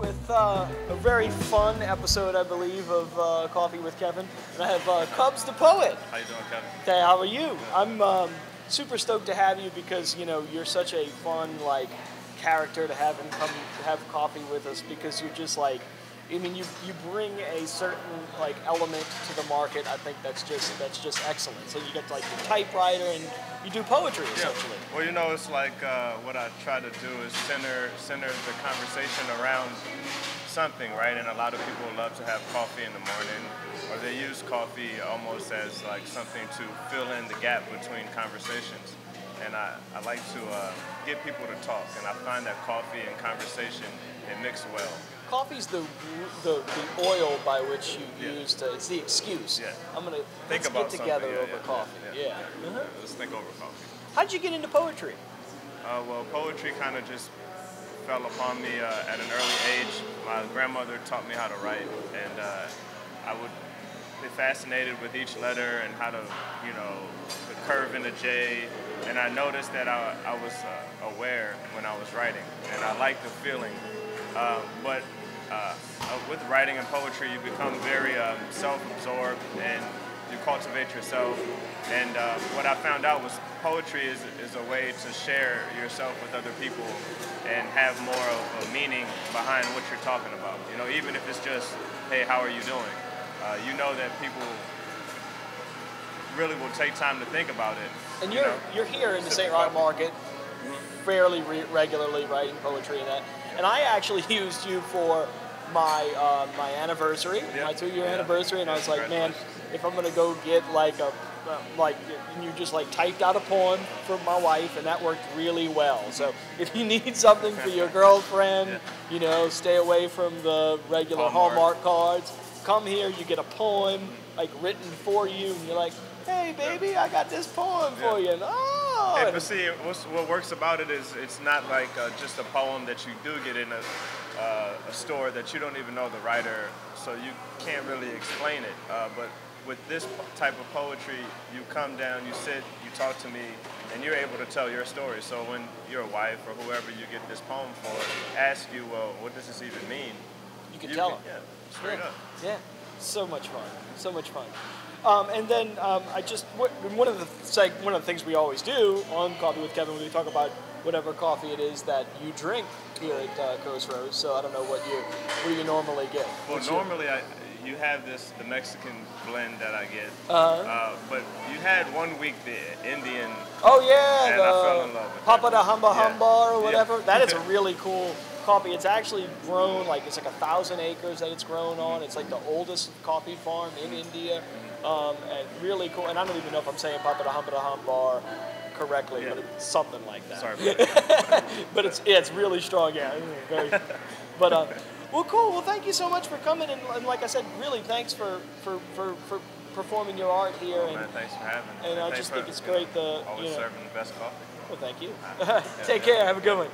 with a very fun episode, I believe, of Coffee with Kevin. And I have Cubs the Poet. How you doing, Kevin? Hey, how are you? I'm super stoked to have you because, you know, you're such a fun, character to have him come have coffee with us because you're just I mean, you bring a certain element to the market. I think that's just excellent. So you get the typewriter and you do poetry essentially. Yeah. Well, you know, it's what I try to do is center the conversation around something, right? And a lot of people love to have coffee in the morning, or they use coffee almost as something to fill in the gap between conversations. And I like to get people to talk, and I find that coffee and conversation, they mix well. Coffee's the oil by which you use to, it's the excuse. Yeah. Let's get together over coffee. Yeah. Let's think over coffee. How'd you get into poetry? Well, poetry kind of just fell upon me at an early age. My grandmother taught me how to write, and I would be fascinated with each letter and how to, the curve in the J. And I noticed that I was aware when I was writing, and I liked the feeling. But with writing and poetry, you become very self-absorbed, and you cultivate yourself. And what I found out was poetry is a way to share yourself with other people and have more of a meaning behind what you're talking about. You know, even if it's just, hey, how are you doing? You know that people really will take time to think about it. And you're here in the St. Roch Market fairly regularly writing poetry and that. And I actually used you for my my anniversary, my 2-year anniversary, and I was like, man, if I'm gonna go get and you just typed out a poem for my wife, and that worked really well. So if you need something for your girlfriend, stay away from the regular Hallmark cards. Come here, you get a poem written for you, and you're like, hey baby, I got this poem for you. And, hey, but see, what works about it is it's not just a poem that you do get in a store that you don't even know the writer, so you can't really explain it. But with this type of poetry, you come down, you sit, you talk to me, and you're able to tell your story. So when your wife or whoever you get this poem for asks you, well, what does this even mean? You can tell them. Yeah, straight up. Yeah, so much fun. So much fun. And then one of the things we always do on Coffee with Kevin when we talk about whatever coffee it is that you drink here at Coast Rose. So I don't know what do you normally get? Well, normally you have the Mexican blend that I get, but you had 1 week the Indian. Oh yeah, and I fell in love with Papa da Hamba Hamba or whatever. Yeah. That is a really cool coffee. It's actually grown it's 1,000 acres that it's grown on. It's the oldest coffee farm in India. And really cool. And I don't even know if I'm saying Papa da Hamba correctly, but it's something like that. Sorry about that. But it's really strong. Yeah, very. But well, cool. Well, thank you so much for coming, and like I said, really thanks for performing your art here. Man, thanks for having me. And I just think it's great. Always serving the best coffee. Well, thank you. Yeah, Take care. Have a good one.